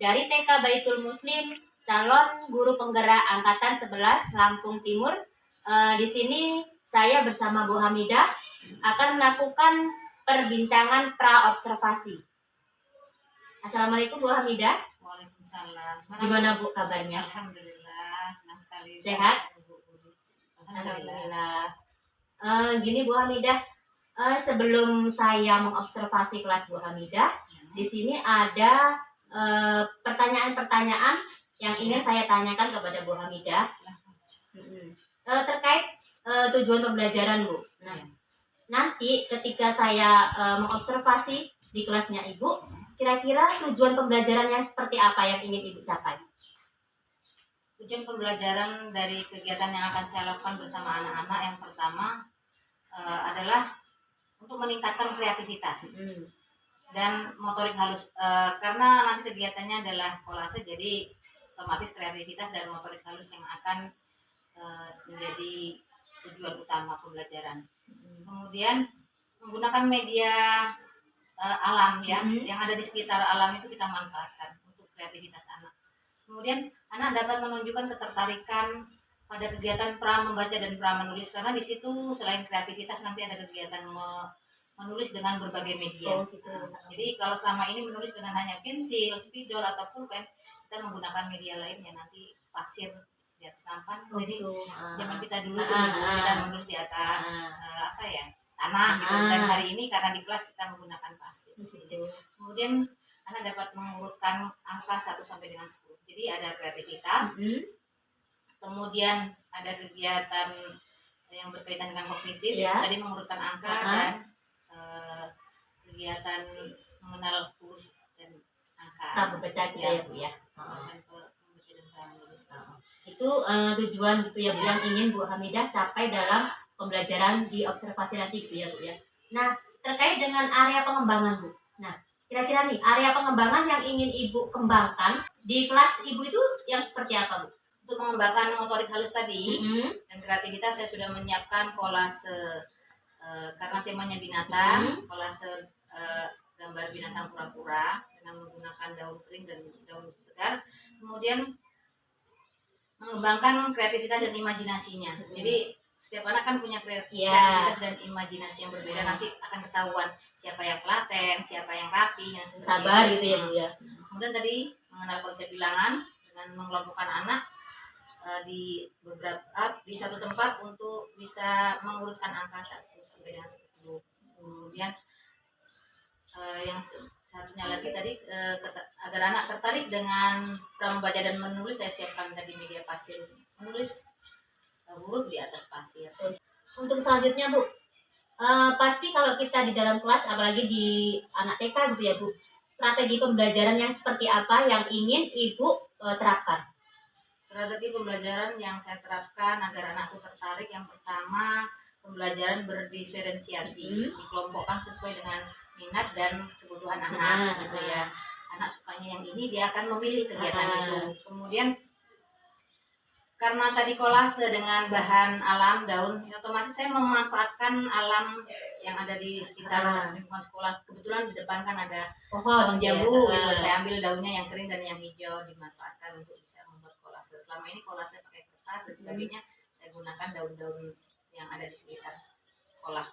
dari TK Baitul Muslim, calon guru penggerak angkatan 11 Lampung Timur. Di sini saya bersama Bu Hamidah akan melakukan perbincangan pra-observasi. Assalamualaikum Bu Hamidah. Waalaikumsalam. Gimana Bu kabarnya? Alhamdulillah, senang sekali. Sehat? Alhamdulillah. Gini Bu Hamidah, sebelum saya mengobservasi kelas Bu Hamidah, di sini ada pertanyaan-pertanyaan yang ingin saya tanyakan kepada Bu Hamidah terkait tujuan pembelajaran Bu. Nah, nanti ketika saya mengobservasi di kelasnya Ibu, kira-kira tujuan pembelajaran yang seperti apa yang ingin Ibu capai? Tujuan pembelajaran dari kegiatan yang akan saya lakukan bersama anak-anak yang pertama adalah untuk meningkatkan kreativitas dan motorik halus, karena nanti kegiatannya adalah kolase, jadi otomatis kreativitas dan motorik halus yang akan menjadi tujuan utama pembelajaran. Kemudian menggunakan media alam yang ada di sekitar alam itu kita manfaatkan untuk kreativitas anak. Kemudian anak dapat menunjukkan ketertarikan pada kegiatan pra membaca dan pra menulis, karena di situ selain kreativitas nanti ada kegiatan menulis dengan berbagai media. Jadi kalau selama ini menulis dengan hanya pensil, spidol atau pulpen, kita menggunakan media lainnya, nanti pasir di atas nampan. Jadi zaman kita dulu kita menulis di atas tanah gitu. Dan hari ini karena di kelas kita menggunakan pasir. Kemudian anak dapat mengurutkan angka 1 sampai dengan 10. Jadi ada kreativitas. Kemudian ada kegiatan yang berkaitan dengan kognitif, tadi mengurutkan angka dan kegiatan mengenal huruf dan angka. Membaca ya Bu ya. Itu tujuan gitu ya Bu yang ingin Bu Hamidah capai dalam pembelajaran di observasi nanti gitu ya Bu ya. Nah, terkait dengan area pengembangan Bu. Nah, kira-kira nih area pengembangan yang ingin Ibu kembangkan di kelas Ibu itu yang seperti apa Bu? Untuk mengembangkan motorik halus tadi dan kreativitas, saya sudah menyiapkan kolase karena temanya binatang, kolase gambar binatang pura-pura dengan menggunakan daun kering dan daun segar. Kemudian mengembangkan kreativitas dan imajinasinya. Jadi setiap anak kan punya kreativitas dan imajinasi yang berbeda. Nanti akan ketahuan siapa yang telaten, siapa yang rapi, yang sabar gitu ya Bu ya. Kemudian tadi mengenal konsep bilangan dengan mengelompokkan anak di satu tempat untuk bisa mengurutkan angka 1 sampai dengan 10. Kemudian yang satunya lagi tadi agar anak tertarik dengan pra membaca dan menulis, saya siapkan tadi media pasir, menulis huruf di atas pasir. Untuk selanjutnya Bu, pasti kalau kita di dalam kelas, apalagi di anak TK gitu ya Bu, strategi pembelajaran yang seperti apa yang ingin Ibu terapkan? Strategi pembelajaran yang saya terapkan agar anakku tertarik, yang pertama pembelajaran berdiferensiasi, dikelompokkan sesuai dengan minat dan kebutuhan anak gitu ya. Anak sukanya yang ini, dia akan memilih kegiatan itu. Kemudian karena tadi kolase dengan bahan alam, daun, otomatis saya memanfaatkan alam yang ada di sekitar lingkungan sekolah. Kebetulan di depan kan ada daun jambu gitu. Saya ambil daunnya yang kering dan yang hijau, dimanfaatkan untuk bisa membuat kolase. Selama ini kolase pakai kertas dan sebagainya, saya gunakan daun-daun yang ada di sekitar sekolah.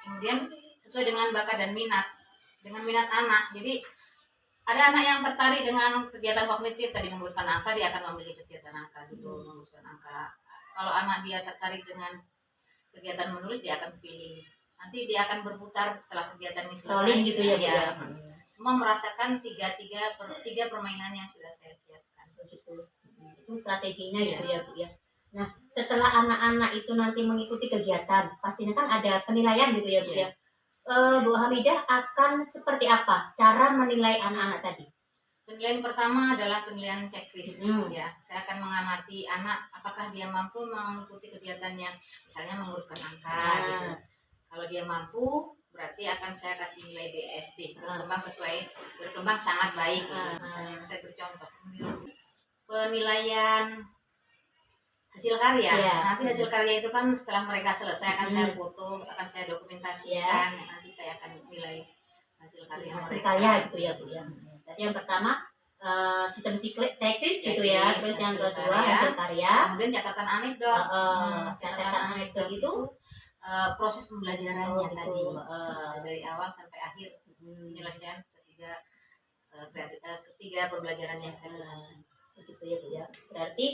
Kemudian sesuai dengan bakat dan minat, dengan minat anak. Jadi ada anak yang tertarik dengan kegiatan kognitif, tadi mengurutkan angka, dia akan memilih kegiatan angka dulu, mengurutkan angka. Kalau anak dia tertarik dengan kegiatan menulis, dia akan pilih. Nanti dia akan berputar setelah kegiatan ini selesai gitu ya. Semua merasakan tiga permainan yang sudah saya siapkan. Begitu. Itu strateginya gitu ya Bu ya. Nah, setelah anak-anak itu nanti mengikuti kegiatan, pastinya kan ada penilaian gitu ya Bu ya. Bu Hamidah akan seperti apa cara menilai anak-anak tadi? Penilaian pertama adalah penilaian checklist ya. Saya akan mengamati anak apakah dia mampu mengikuti kegiatannya, misalnya mengurutkan angka gitu. Kalau dia mampu, berarti akan saya kasih nilai BSB, berkembang sangat baik. Misalnya saya bercontoh penilaian hasil karya. Nanti hasil karya itu kan setelah mereka selesai akan saya foto, akan saya dokumentasikan, nanti saya akan nilai hasil karya gitu ya Bu ya. Jadi yang pertama sistem checklist gitu ya. Terus yang kedua hasil karya. Kemudian catatan anekdot. Catatan anekdot itu proses pembelajarannya gitu. tadi dari awal sampai akhir penyelesaian ketiga pembelajaran yang saya lakukan. Begitu ya Bu ya. Berarti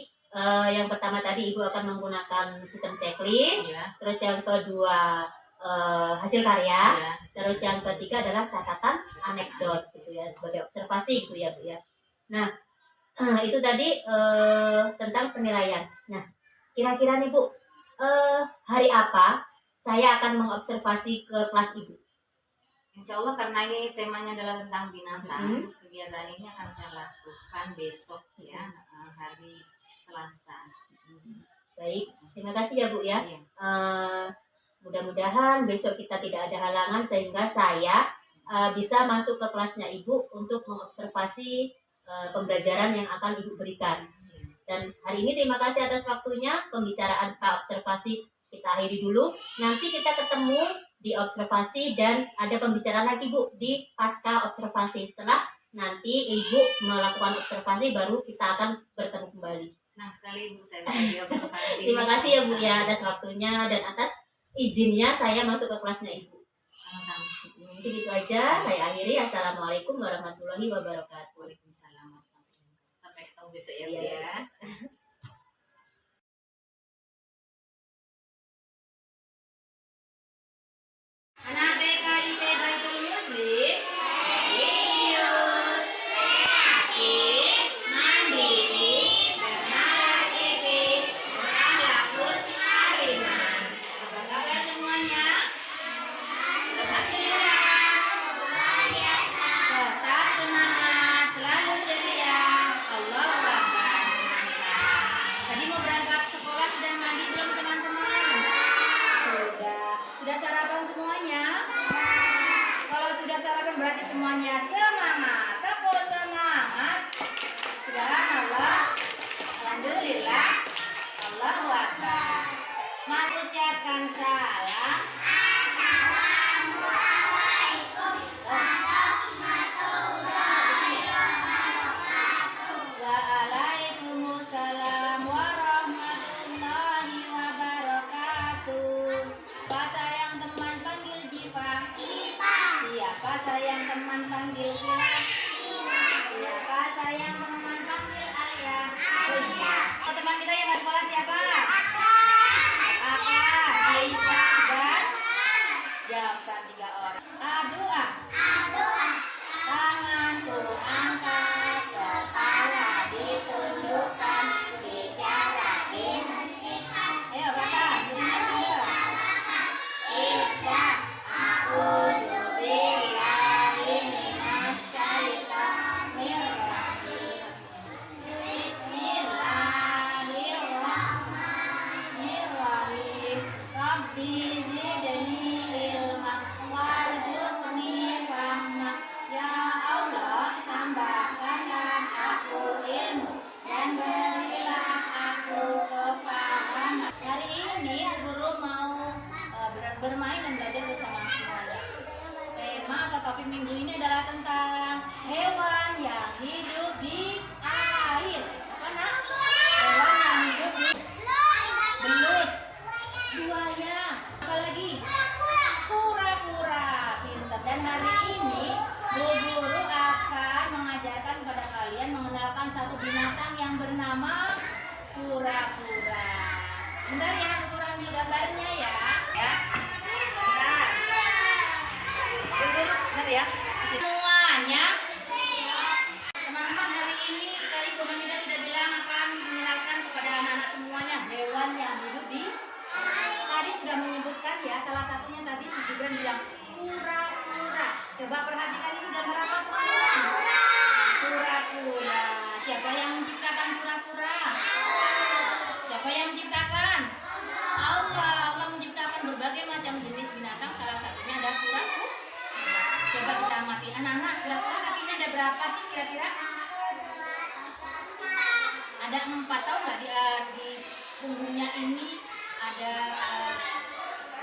yang pertama tadi Ibu akan menggunakan sistem checklist, terus yang kedua hasil karya, terus yang ketiga adalah catatan anekdot gitu ya, sebagai observasi gitu ya Bu ya. Nah itu tadi tentang penilaian. Nah kira-kira nih Bu, hari apa saya akan mengobservasi ke kelas Ibu? Insya Allah karena ini temanya adalah tentang binatang, kegiatan ini akan saya lakukan besok ya, hari Selasa. Baik, terima kasih ya Bu ya. Mudah-mudahan besok kita tidak ada halangan sehingga saya bisa masuk ke kelasnya Ibu untuk mengobservasi pembelajaran yang akan Ibu berikan. Dan hari ini terima kasih atas waktunya. Pembicaraan pra-observasi kita akhiri dulu. Nanti kita ketemu di observasi dan ada pembicaraan lagi Bu di pasca observasi. Setelah nanti Ibu melakukan observasi baru kita akan bertemu kembali. Senang sekali Bu saya bisa diobservasi. Terima kasih ya Bu ya atas waktunya dan atas izinnya saya masuk ke kelasnya Ibu. Sama-sama. Mungkin itu aja saya akhiri. Assalamualaikum warahmatullahi wabarakatuh. Waalaikumsalam. Sampai ketemu besok ya Bu ya. Anak TK IT Baitul Muslim serius, kreatif, mandiri, bernalar etis, berakhlakul karimah. Apa kabar semuanya? Alhamdulillah. Tetap semangat, selalu ceria. Allahu Akbar. Tadi mau berangkat sekolah sudah mandi belum teman-teman? Sudah sarapan semuanya? Kalau sudah sarapan berarti semuanya semangat. Tepuk semangat. Subhanallah. Alhamdulillah. Allahu Akbar. Mari ucapkan salam. Waalaikumsalam warahmatullahi wabarakatuh. Pak sayang teman panggil Jiva. Siapa sayang teman panggil Kila? Siapa sayang teman panggil Ayah? Oh, teman kita yang nggak sekolah siapa? Aka, Aisyah, dan Jafran, 3 orang. Doa. Tanganku angkat, kepala ditundukkan, bicara dihentikan. Ayo kata, bunyinya Iqra, a'udzu billahi minasy syaithanir rajim. Bismillahirrahmanirrahim. Rabbi zidni ilma warzuqni fahma. Ya Allah, tambahkanlah aku ilmu dan berilah aku kefahaman. Hari ini guru mau bermain dan belajar bersama semuanya. Tema atau topik minggu ini adalah tentang hewan yang hidup di air. Apa nak? Hewan yang hidup di belut, buaya, apa lagi? Kura-kura. Pintar. Dan hari ini Bu Guru akan mengajarkan kepada kalian mengenalkan satu binatang yang bernama kura-kura. Bentar ya, Bu Guru ambil gambarnya ya. Bentar. Bu Guru, bentar ya. Semuanya. Teman-teman, hari ini tadi Bu Hamida sudah bilang akan mengenalkan kepada anak-anak semuanya hewan yang hidup di tadi sudah menyebutkan ya, salah satunya tadi si Gibran bilang kura-kura. Coba perhatikan ini gambar apa teman-teman? Kura-kura. Siapa yang menciptakan kura-kura? Siapa yang menciptakan? Allah. Allah menciptakan berbagai macam jenis binatang, salah satunya ada kura-kura. Coba kita amati anak-anak, kura-kura kakinya ada berapa sih kira-kira? Ada 4, tahu nggak di punggungnya ini ada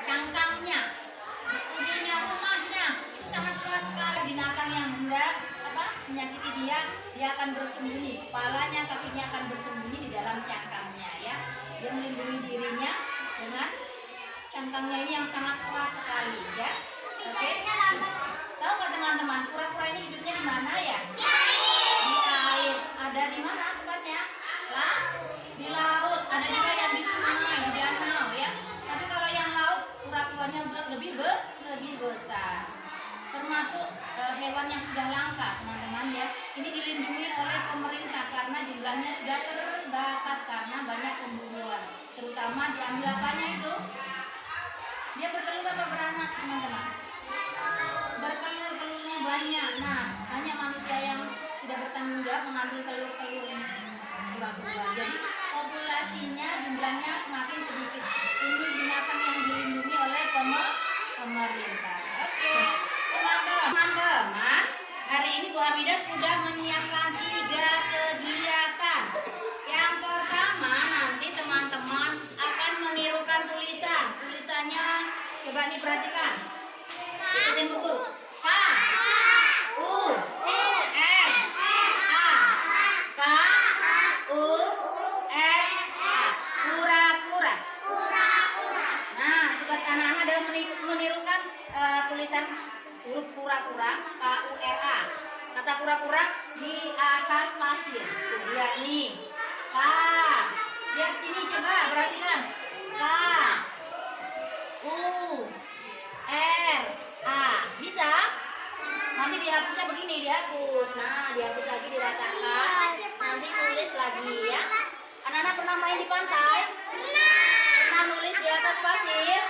cangkangnya, ujungnya rumahnya. Itu sangat keras sekali. Binatang yang hendak menyakiti dia akan akan bersembunyi, kepalanya, kakinya akan bersembunyi di dalam cangkangnya ya. Dia melindungi dirinya dengan cangkangnya ini yang sangat keras sekali ya. Oke. Tahu nggak teman-teman, kura-kura ini hidupnya di mana ya? Di air. Ada di mana tempatnya? Lah, di laut. Ada juga yang di sungai, di danau ya. Tapi kalau yang laut, kura-kuranya lebih besar. Termasuk hewan yang sudah langka, teman-teman ya. Ini dilindungi oleh pemerintah karena jumlahnya sudah terbatas karena banyak pemburuan. Terutama diambil apanya itu? Dia bertelur apa beranak, teman-teman? Bertelur, telurnya banyak. Nah, hanya manusia yang tidak bertanggung jawab mengambil telur-telur kura-kura. Jadi populasinya jumlahnya semakin sedikit. Ini binatang yang dilindungi oleh pemerintah. Oke, teman-teman, hari ini Bu Hamidah sudah menyiapkan 3 kegiatan. Yang pertama, nanti teman-teman akan menirukan tulisan. Tulisannya coba nih perhatikan. Ikutin buku. K U R A. K U R A. Kura-kura. Nah, tugas anak-anak adalah menirukan tulisan huruf kura-kura, K U R A. Kata kura-kura di atas pasir. Tuh, lihat nih. K. Lihat sini coba perhatikan. K U R A. Bisa? Nanti dihapusnya begini, dihapus. Nah, dihapus lagi, diratakan. Nanti tulis lagi ya. Anak-anak pernah main di pantai? Pernah nulis di atas pasir?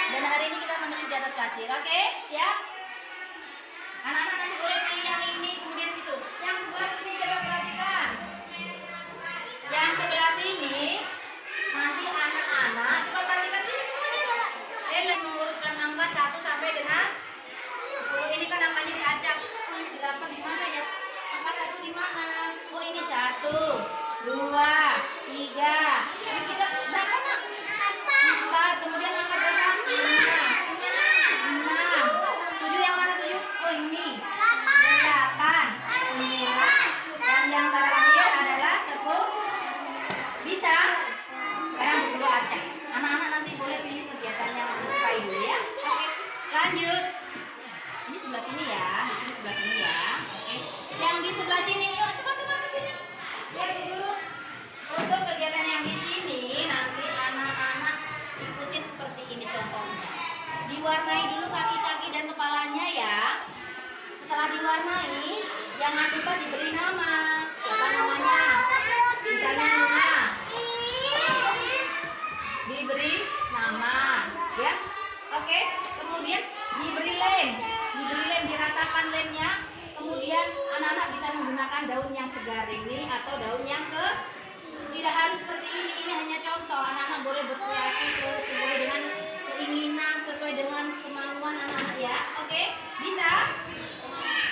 Dan hari ini kita menulis di atas pasir. Oke, siap? Anak-anak nanti boleh pilih yang ini, kemudian itu. Yang sebelah sini coba perhatikan. Yang sebelah sini nanti anak-anak coba perhatikan sini semuanya. Lihat mengurutkan angka 1 sampai dengan 10. Ini kan angkanya diacak. Oh, ini 8 di mana ya? Angka 1 di mana? Oh, ini 1, 2, 3. Terus kita berapa nak? 4. Kemudian angka berapa? 5, 6, 7. Yang mana 7? Oh, ini 8, 9. Dan yang terakhir adalah 10. Bisa? Sekarang berdua acak. Anak-anak nanti boleh pilih kegiatan yang disukai dulu ya. Oke, lanjut. Ini sebelah sini ya, di sini sebelah sini ya. Oke. Yang di sebelah sini, yuk teman-teman ke sini. Lihat Bu Guru. Untuk kegiatan yang di sini nanti anak-anak ikutin seperti ini contohnya. Diwarnai dulu kaki-kaki dan kepalanya ya. Setelah diwarnai, jangan lupa diberi nama. Siapa namanya? Misalnya Luna. Diberi nama, ya. Oke. Kemudian diberi lem, diratakan lemnya. Kemudian anak-anak bisa menggunakan daun yang segar ini atau daun yang tidak harus seperti ini hanya contoh. Anak-anak boleh berkreasi sesuai dengan keinginan, sesuai dengan kemampuan anak-anak ya. Oke, bisa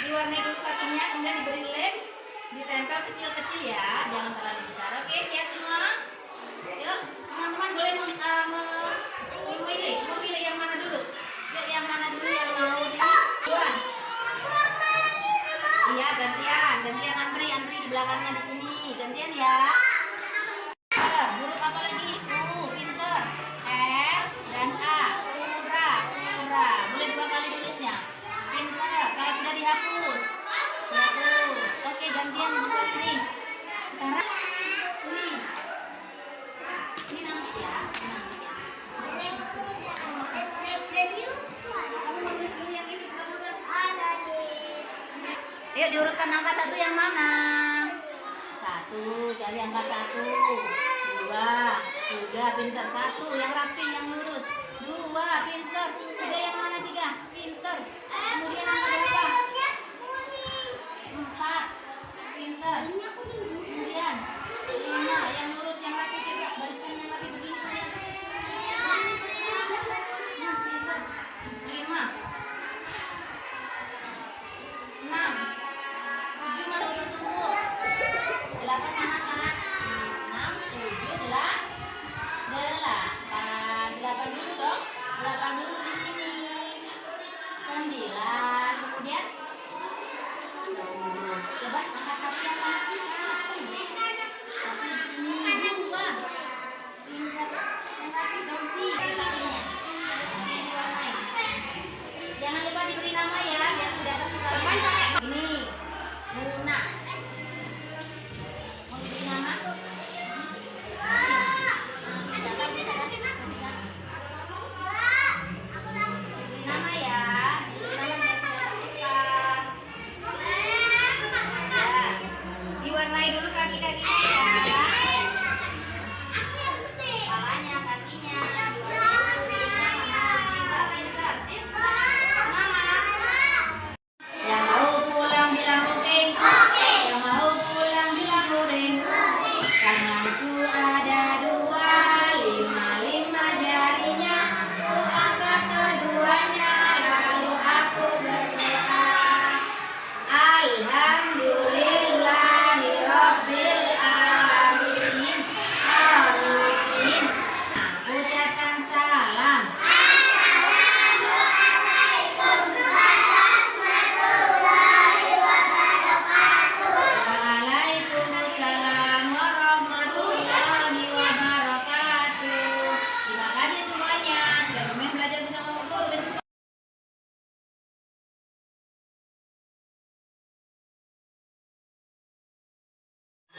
diwarnai dulu kakinya, kemudian diberi lem, ditempel kecil-kecil ya, jangan terlalu besar. Oke, siap semua? Yuk, teman-teman boleh memilih yang mana dulu? Yuk, yang mana dulu yang mau dibuat? Iya, gantian antri di belakangnya di sini, gantian ya. Huruf apa lagi? Pinter. R dan A. Kura. Boleh 2 kali tulisnya. Pinter. Kalau sudah dihapus. Oke, gantian buat ini. Sekarang ini nanti ya. Kamu mau tulis dulu yang ini. Ayo diurutkan angka 1 yang mana? 1, cari angka 1, 2, 3, pinter. 1 yang rapi, yang lurus. 2, pinter. 3 yang mana 3? Pinter. Kemudian angka berapa? 4, pinter. Kemudian 5 yang lurus, yang rapi, coba bariskan yang rapi begini sayang. Pinter. 5, 6, 7 mana bertumbuh? 8 mana kan? 6, 7, 8, diberi nama ya, biar tidak tertukar. Ini Luna. Mau diberi nama tuh? Diberi nama ya, diberi nama biar tidak tertukar. Ya, diwarnai dulu kaki-kakinya ya. Kepalanya, kakinya, yang mau pulang bilang kucing, yang mau pulang bilang kuring. Tanganku ada dua, lima jarinya. Ku angkat keduanya, lalu aku berdoa. Alhamdulillahirabbil alamin. Amin. Ucapkan salam. Waalaikumsalam warahmatullahi wabarakatuh. Terima kasih semuanya sudah bermain belajar bersama Bu Guru.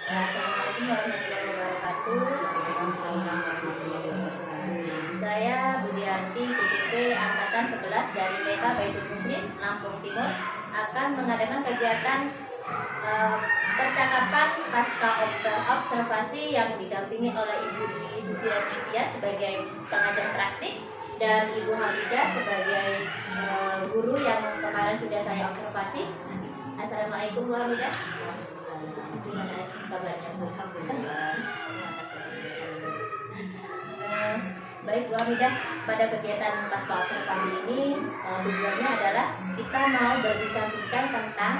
Assalamualaikum warahmatullahi wabarakatuh. Saya Budianti, PPP Angkatan 11 dari TK Baitul Muslim, Lampung Timur, akan mengadakan kegiatan percakapan pasca observasi yang didampingi oleh Ibu Dwi Susiratidya sebagai pengajar praktik dan Ibu Hamidah sebagai guru yang kemarin sudah saya observasi. Assalamualaikum Bu Hamidah. Gimana kabarnya Bu? Baik Bu Hamidah, pada kegiatan pasca observasi ini tujuannya adalah kita mau berbincang-bincang tentang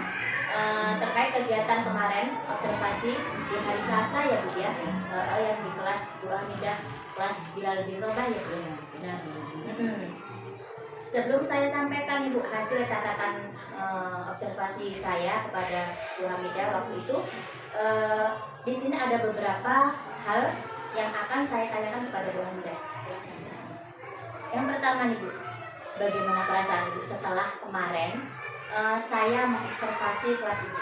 terkait kegiatan kemarin observasi di hari Selasa ya Bu ya, yang di kelas Bu Hamidah, kelas Bilal bin Rabah ya Bu. Nah, sebelum saya sampaikan Ibu hasil catatan observasi saya kepada Bu Hamidah waktu itu, di sini ada beberapa hal yang akan saya tanyakan kepada Bu Hamidah. Yang pertama nih Bu, bagaimana perasaan Ibu setelah kemarin saya mengobservasi kelas Ibu?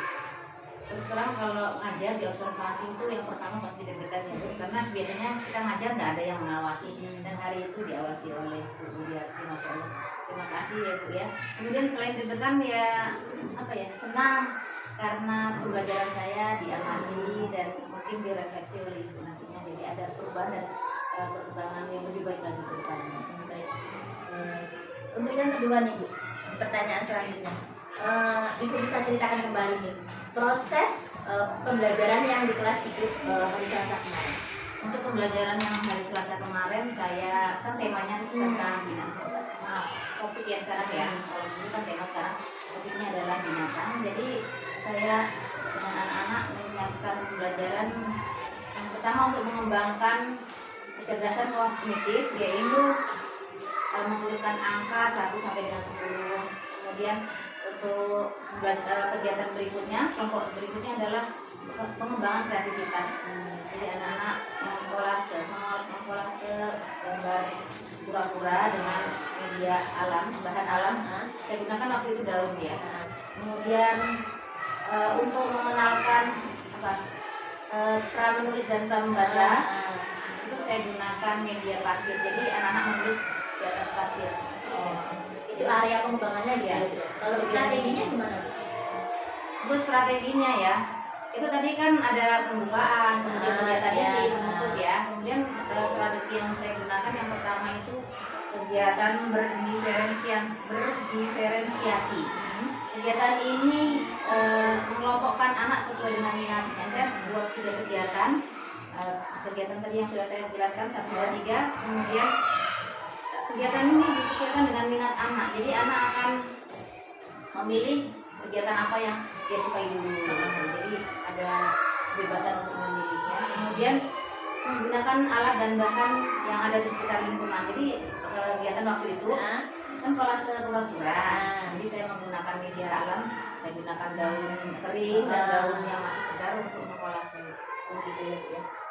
Terus terang kalau ngajar di observasi itu yang pertama pasti deg-degan ya Bu, karena biasanya kita ngajar nggak ada yang mengawasi, dan hari itu diawasi oleh Bu Budiarti, Masya Allah. Terima kasih ya Bu ya. Kemudian selain deg-degan ya apa ya, senang karena pembelajaran saya diamati dan mungkin direfleksi oleh Ibu nantinya, jadi ada perubahan dan perkembangan yang lebih baik lagi ke depannya. Baik. Untuk yang kedua nih Bu, pertanyaan selanjutnya, Ibu bisa ceritakan kembali nih proses pembelajaran yang di kelas Ibu hari Selasa kemarin. Untuk pembelajaran yang hari Selasa kemarin, saya kan temanya tentang binatang. Maaf, topik ya sekarang ya. Kalau dulu kan tema sekarang topiknya adalah binatang. Jadi saya dengan anak-anak menyiapkan pembelajaran yang pertama untuk mengembangkan kecerdasan kognitif, yaitu mengurutkan angka 1 sampai dengan 10. Kemudian untuk kegiatan berikutnya, kelompok berikutnya adalah pengembangan kreativitas. Jadi anak-anak mengkolase gambar kura-kura dengan media alam, bahan alam. Saya gunakan waktu itu daun ya. Kemudian untuk mengenalkan pra menulis dan pra membaca, itu saya gunakan media pasir. Jadi anak-anak menulis di atas pasir. Itu area pengembangannya ya. Kalau strateginya gimana? Untuk strateginya ya, itu tadi kan ada pembukaan, kemudian kegiatan ini penutup ya. Kemudian strategi yang saya gunakan yang pertama itu kegiatan berdiferensiasi. Kegiatan ini mengelompokkan anak sesuai dengan minatnya. Saya buat 3 kegiatan. Kegiatan tadi yang sudah saya jelaskan 1, 2, 3. Kemudian kegiatan ini disesuaikan dengan minat anak. Jadi anak akan memilih kegiatan apa yang dia sukai dulu. Jadi ada kebebasan untuk memilihnya. Kemudian menggunakan alat dan bahan yang ada di sekitar lingkungan. Jadi kegiatan waktu itu kan kolase kura-kura. Jadi saya menggunakan media alam. Saya gunakan daun kering dan daun yang masih segar untuk mengkolase.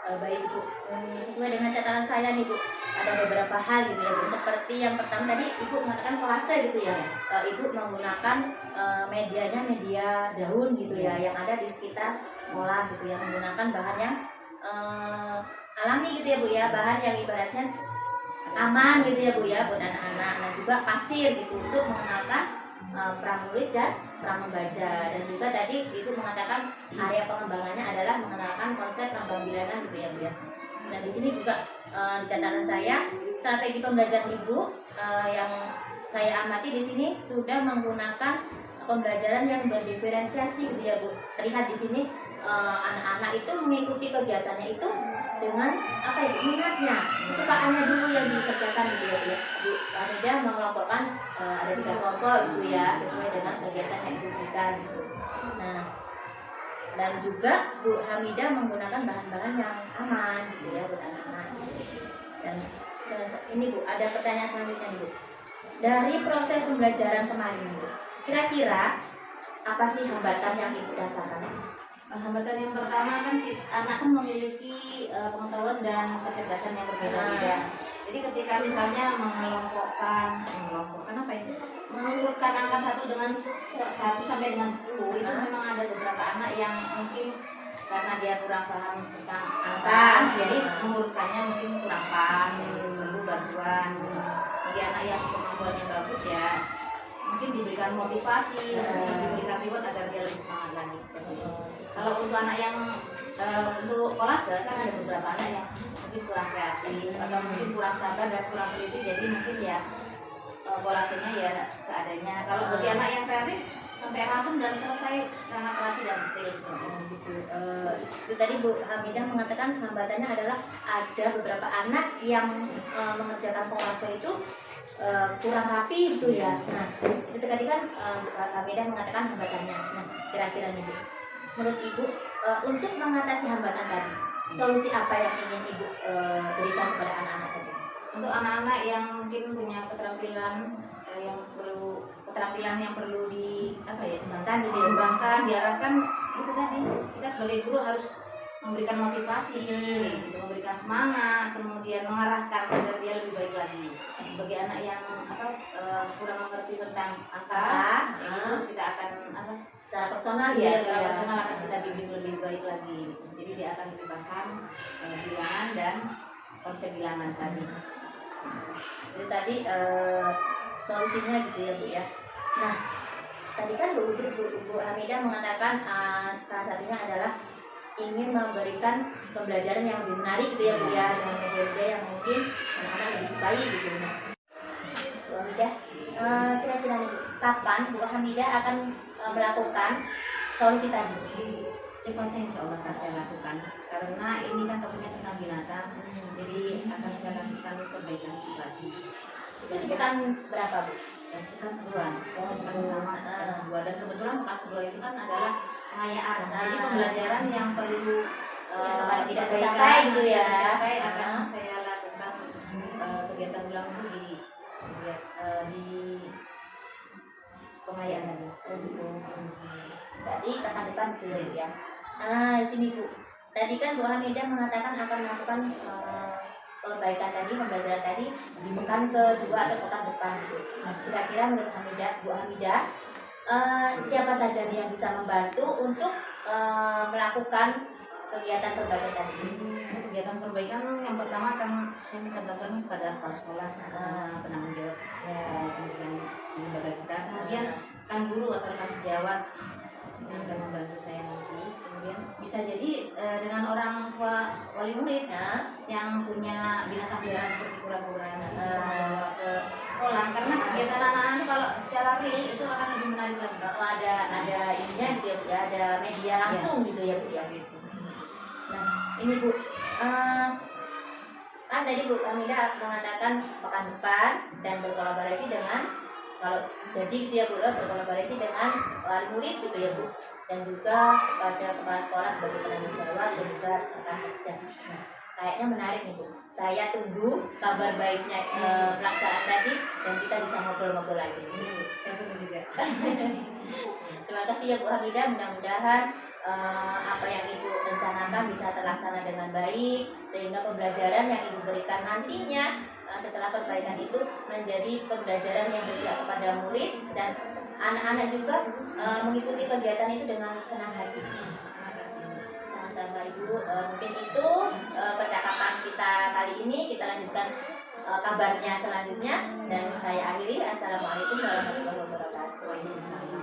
Baik Bu, sesuai dengan catatan saya nih Bu, ada beberapa hal gitu ya Bu. Seperti yang pertama tadi Ibu mengatakan kolase gitu ya. Ibu menggunakan medianya media daun gitu ya, yang ada di sekitar sekolah gitu ya, menggunakan bahan yang alami gitu ya Bu ya, bahan yang ibaratnya aman gitu ya Bu ya buat anak-anak. Nah juga pasir gitu untuk mengenalkan pranulis dan pramembaja. Dan juga tadi Ibu mengatakan area pengembangannya adalah mengenalkan konsep lambang bilangan gitu ya Bu ya. Nah di sini juga di catatan saya strategi pembelajaran Ibu yang saya amati di sini sudah menggunakan pembelajaran yang berdiferensiasi gitu ya Bu. Terlihat di sini anak-anak itu mengikuti kegiatannya itu dengan apa ya minatnya, kesukaannya dulu yang dikerjakan gitu ya Bu. Bu Hamidah mengelompokkan ada 3 kelompok gitu ya sesuai dengan kegiatan yang diberikan gitu. Nah dan juga Bu Hamidah menggunakan bahan-bahan yang aman gitu ya buat anak-anak. Dan ini Bu ada pertanyaan selanjutnya nih Bu. Dari proses pembelajaran kemarin Bu, kira-kira apa sih hambatan yang Ibu rasakan? Hambatan yang pertama kan anak kan memiliki pengetahuan dan kecerdasan yang berbeda-beda. Jadi ketika misalnya mengelompokkan apa itu? Mengurutkan angka 1 dengan 1 sampai dengan 10 itu memang ada beberapa anak yang mungkin karena dia kurang paham tentang angka, jadi mengurutkannya mungkin kurang pas, perlu bantuan. Bagi anak yang kemampuannya bagus ya mungkin diberikan motivasi, diberikan reward agar dia lebih semangat lagi. Kalau untuk anak yang untuk kolase kan ada beberapa anak yang mungkin kurang kreatif atau mungkin kurang sabar dan kurang teliti, jadi mungkin ya kolasenya ya seadanya. Kalau bagi anak yang kreatif sampai rampung dan selesai sangat rapi dan detail seperti itu. Itu tadi Bu Hamidah mengatakan hambatannya adalah ada beberapa anak yang mengerjakan kolase itu kurang rapi gitu ya. Nah itu tadi kan Bu Hamidah mengatakan hambatannya. Nah kira-kira nih Bu, menurut Ibu untuk mengatasi hambatan tadi, solusi apa yang ingin Ibu berikan kepada anak-anak tadi? Untuk anak-anak yang mungkin punya keterampilan yang perlu di apa ya dikembangkan, diharapkan itu tadi kita sebagai guru harus memberikan motivasi, gitu, memberikan semangat, kemudian mengarahkan agar dia lebih baik lagi. Bagi anak yang kurang mengerti tentang angka, itu kita akan secara personal secara personal akan kita bimbing lebih baik lagi. Jadi dia akan lebih paham bilangan dan konsep bilangan tadi. Itu tadi solusinya gitu ya Bu ya. Nah tadi kan Bu Hamidah mengatakan salah satunya adalah ingin memberikan pembelajaran yang lebih menarik gitu ya Bu ya, dengan media yang mungkin anak-anak lebih sukai gitu. Nah Bu Hamidah kira-kira kapan Bu Hamidah akan melakukan solusi tadi? Secepatnya insya Allah akan saya lakukan, karena ini kan topiknya tentang binatang, jadi akan saya lakukan perbaikan sifatnya. Jadi bukan berapa Bu? Bukan kedua, bukan pertama, kedua, dan kebetulan bukan kedua itu kan adalah pengayaan. Jadi pembelajaran yang perlu tidak tercapai gitu ya. Tercapai akan saya lakukan kegiatan ulang di pengayaan tadi. Tadi pekan depan gitu ya. Di sini Bu. Tadi kan Bu Hamidah mengatakan akan melakukan perbaikan tadi, pembelajaran tadi di pekan kedua atau pekan depan gitu. Nah, kira-kira menurut Bu Hamidah siapa saja nih yang bisa membantu untuk melakukan kegiatan perbaikan tadi? Kegiatan perbaikan yang pertama akan saya minta bantuan kepada kepala sekolah, penanggung jawab pendidikan di lembaga kita. Kemudian kan guru atau rekan sejawat yang akan membantu saya nanti. Kemudian bisa jadi dengan orang tua wali murid yang punya binatang peliharaan seperti kura-kura bisa membawa ke sekolah, karena kegiatan anak-anak itu kalau secara real itu akan lebih menarik lagi. Kalau ada ininya gitu ya, ada media langsung gitu ya Bu ya. Nah ini Bu, kan tadi Bu Hamidah mengatakan pekan depan dan berkolaborasi dengan, kalau jadi gitu ya Bu ya, berkolaborasi dengan wali murid gitu ya Bu, dan juga kepada kepala sekolah sebagai penanggung jawab dan juga rekan kerja. Nah kayaknya menarik nih Bu, saya tunggu kabar baiknya pelaksanaan tadi dan kita bisa ngobrol-ngobrol lagi. Saya tunggu juga. Terima kasih ya Bu Hamidah, mudah-mudahan apa yang ibu rencanakan bisa terlaksana dengan baik, sehingga pembelajaran yang ibu berikan nantinya setelah perbaikan itu menjadi pembelajaran yang berpihak kepada murid dan anak-anak juga mengikuti kegiatan itu dengan senang hati. Sama ibu, mungkin itu percakapan kita kali ini. Kita lanjutkan kabarnya selanjutnya, dan saya akhiri. Assalamualaikum warahmatullahi wabarakatuh.